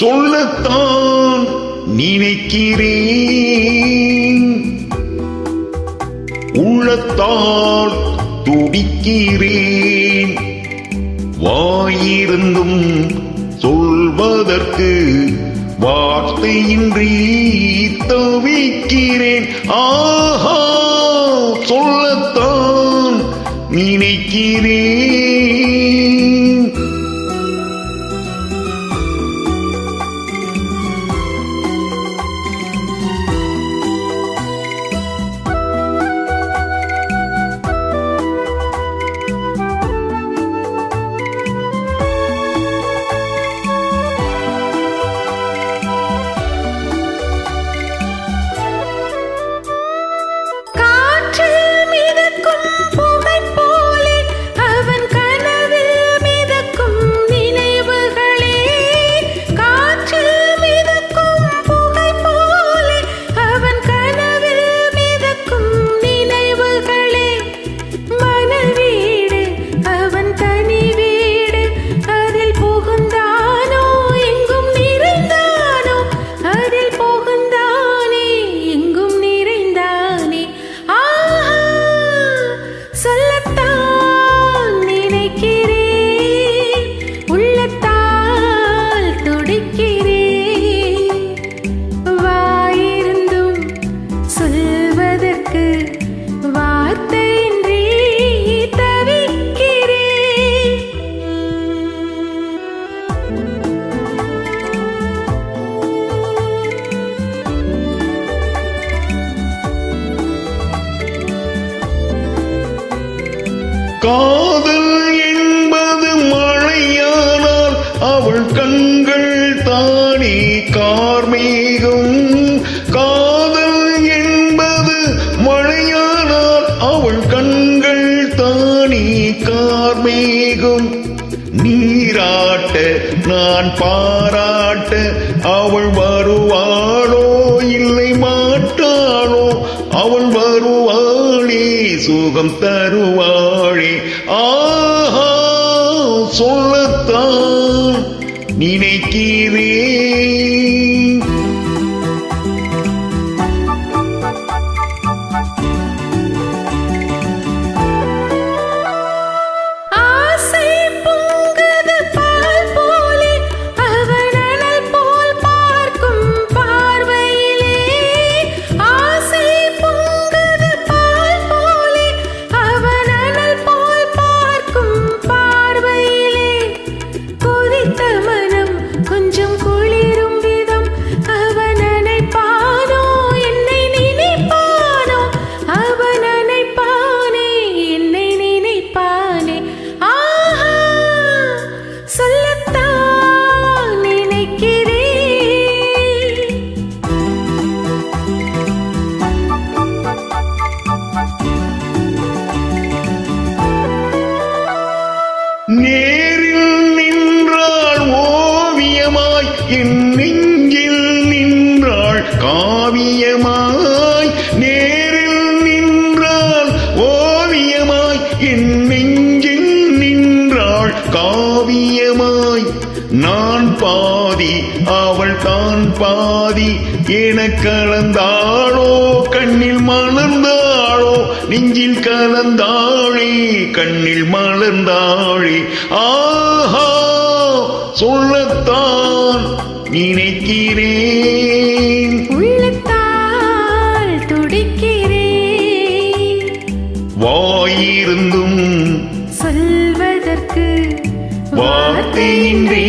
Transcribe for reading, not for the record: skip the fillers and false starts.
சொல்லத்தான் நினைக்கிறேன், உள்ளத்தால் துடிக்கிறேன். வாயிருந்தும் சொல்வதற்கு வார்த்தையின்றி தவிக்கிறேன். ஆஹா, சொல்லத்தான் நினைக்கிறேன். காதல் என்பது மழையானால் அவள் கண்கள் தானே கார்மேகம். காதல் என்பது மழையானால் அவள் கண்கள் தானே கார்மேகம். நீராட்ட நான் பாராட்ட அவள் வருவாளோ இல்லை மாட்டாளோ? அவள் வருவாளே, சுகம் தருவாளே. ஆஹா, சொல்லத்தான் நினைக்கிறேன். நேரில் நின்றாள் ஓவியமாய், என் நெஞ்சில் நின்றாள் காவியமாய். நேரில் நின்றாள் ஓவியமாய், என் நெஞ்சில் நின்றாள் காவியமாய். நான் பாதி அவள் தான் பாதி என கலந்தாளோ, கண்ணில் மலர்ந்தாளோ, நெஞ்சில் கலந்தாளே, கண்ணில் மலர்ந்தாளே. ஆஹா, சொல்லத்தான் நினைக்கிறேன், உள்ளத்தால் துடிக்கிறேன். வாயிருந்தும் சொல்வதற்கு வார்த்தையின்றி